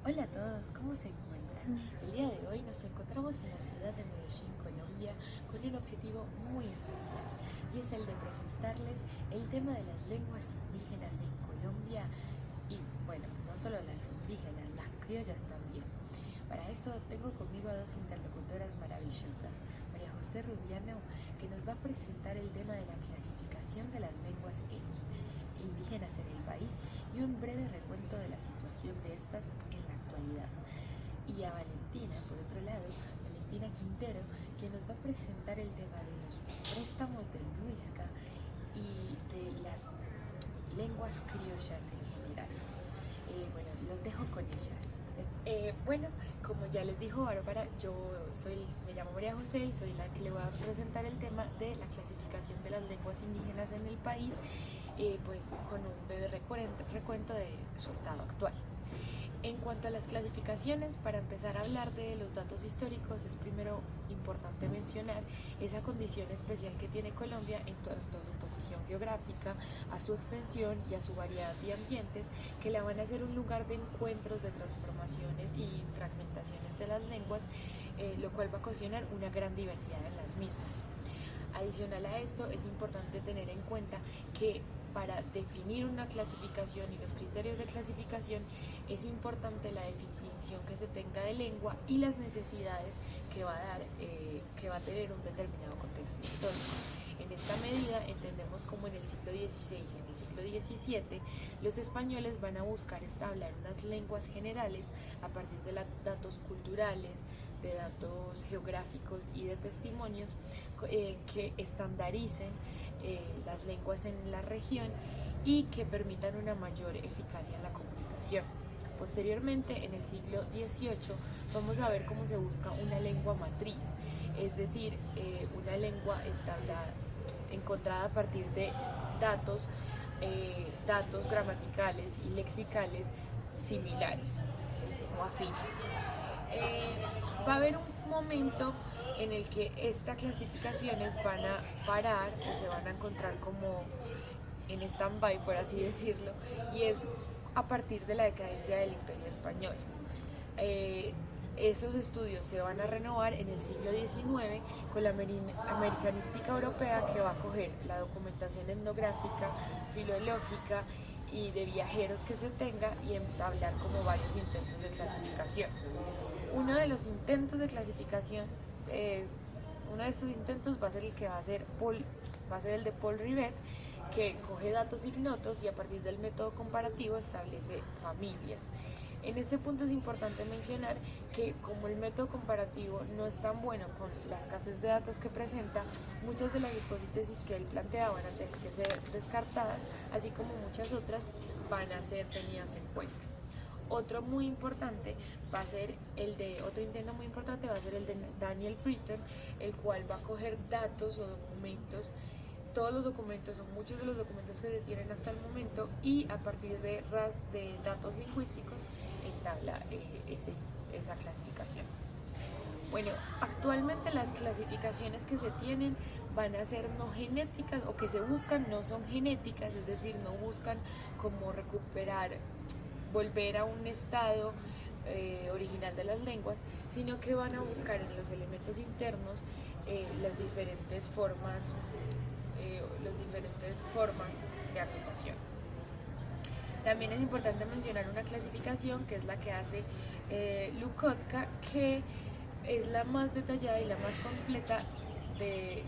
Hola a todos, ¿cómo se encuentran? El día de hoy nos encontramos en la ciudad de Medellín, Colombia, con un objetivo muy especial, y es el de presentarles el tema de las lenguas indígenas en Colombia, y bueno, no solo las indígenas, las criollas también. Para eso tengo conmigo a dos interlocutoras maravillosas, María José Rubiano, que nos va a presentar el tema de la clasificación de las lenguas indígenas en el país y un breve recuento de la situación de estas en la actualidad. Y a Valentina, por otro lado, Valentina Quintero, que nos va a presentar el tema de los préstamos del Muisca y de las lenguas criollas en general. Bueno, los dejo con ellas. Bueno, como ya les dijo Bárbara, me llamo María José y soy la que le va a presentar el tema de la clasificación de las lenguas indígenas en el país, pues con un breve recuento de su estado actual. En cuanto a las clasificaciones, para empezar a hablar de los datos históricos, es primero importante mencionar esa condición especial que tiene Colombia en cuanto a su posición geográfica, a su extensión y a su variedad de ambientes que la van a hacer un lugar de encuentros, de transformaciones y fragmentaciones de las lenguas, lo cual va a ocasionar una gran diversidad en las mismas. Adicional a esto, es importante tener en cuenta que para definir una clasificación y los criterios de clasificación es importante la definición que se tenga de lengua y las necesidades que va a tener un determinado contexto histórico. En esta medida entendemos como en el siglo XVI y en el siglo XVII los españoles van a buscar establecer unas lenguas generales a partir de datos culturales, de datos geográficos y de testimonios que estandaricen las lenguas en la región y que permitan una mayor eficacia en la comunicación. Posteriormente, en el siglo XVIII, vamos a ver cómo se busca una lengua matriz, es decir, una lengua encontrada a partir de datos gramaticales y lexicales similares o afines. Va a haber un momento en el que estas clasificaciones van a parar o se van a encontrar como en stand-by, por así decirlo, y es a partir de la decadencia del Imperio Español. Esos estudios se van a renovar en el siglo XIX con la americanística europea, que va a coger la documentación etnográfica, filológica y de viajeros que se tenga y entablar como varios intentos de clasificación. Uno de los intentos de clasificación, uno de estos intentos va a ser el que va a ser el de Paul Rivet, que coge datos ignotos y a partir del método comparativo establece familias. En este punto es importante mencionar que como el método comparativo no es tan bueno con la escasez de datos que presenta, muchas de las hipótesis que él planteaba van a tener que ser descartadas, así como muchas otras van a ser tenidas en cuenta. Otro intento muy importante va a ser el de Daniel Britton, el cual va a coger datos o documentos, todos los documentos o muchos de los documentos que se tienen hasta el momento, y a partir de datos lingüísticos entabla esa clasificación. Bueno, actualmente las clasificaciones que se tienen van a ser no genéticas, o que se buscan no son genéticas, es decir, no buscan como volver a un estado original de las lenguas, sino que van a buscar en los elementos internos las diferentes formas de agrupación. También es importante mencionar una clasificación que es la que hace Lukotka, que es la más detallada y la más completa de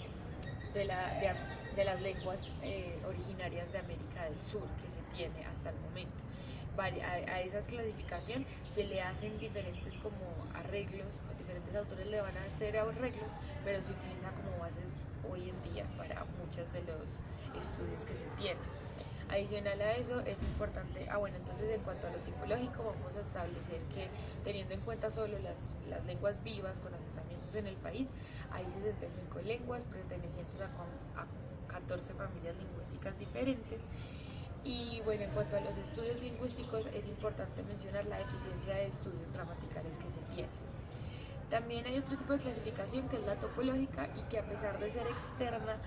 las lenguas originarias de América del Sur que se tiene hasta el momento. A esa clasificación se le hacen diferentes como arreglos, diferentes autores le van a hacer arreglos, pero se utiliza como base hoy en día para muchos de los estudios que se tienen. Adicional a eso es importante, entonces en cuanto a lo tipológico vamos a establecer que, teniendo en cuenta solo las lenguas vivas con asentamientos en el país, hay 65 lenguas pertenecientes a 14 familias lingüísticas diferentes. Y bueno, en cuanto a los estudios lingüísticos, es importante mencionar la deficiencia de estudios gramaticales que se tienen. También hay otro tipo de clasificación, que es la topológica, y que a pesar de ser externa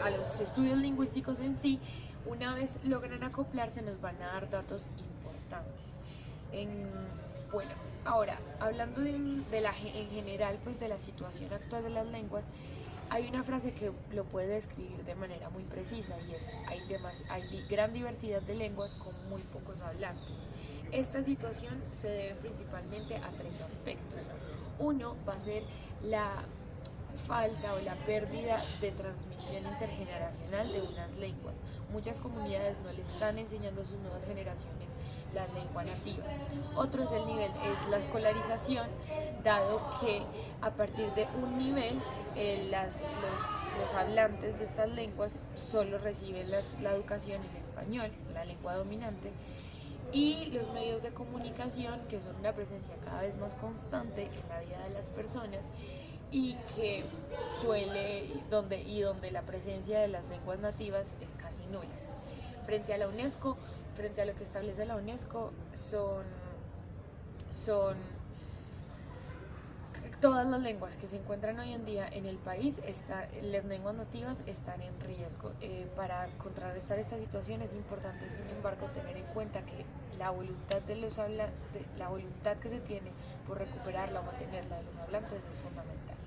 a los estudios lingüísticos en sí, una vez logran acoplarse nos van a dar datos importantes. Bueno, ahora, hablando en general pues, de la situación actual de las lenguas, hay una frase que lo puede describir de manera muy precisa y es: hay gran diversidad de lenguas con muy pocos hablantes. Esta situación se debe principalmente a tres aspectos. Uno va a ser la falta o la pérdida de transmisión intergeneracional de unas lenguas. Muchas comunidades no le están enseñando a sus nuevas generaciones la lengua nativa. Otro es la escolarización, dado que a partir de un nivel los hablantes de estas lenguas solo reciben la educación en español, la lengua dominante, y los medios de comunicación, que son una presencia cada vez más constante en la vida de las personas y que donde la presencia de las lenguas nativas es casi nula. Frente a lo que establece la UNESCO, son todas las lenguas que se encuentran hoy en día en el país, las lenguas nativas están en riesgo. Para contrarrestar esta situación es importante, sin embargo, tener en cuenta que la voluntad que se tiene por recuperarla o mantenerla de los hablantes es fundamental.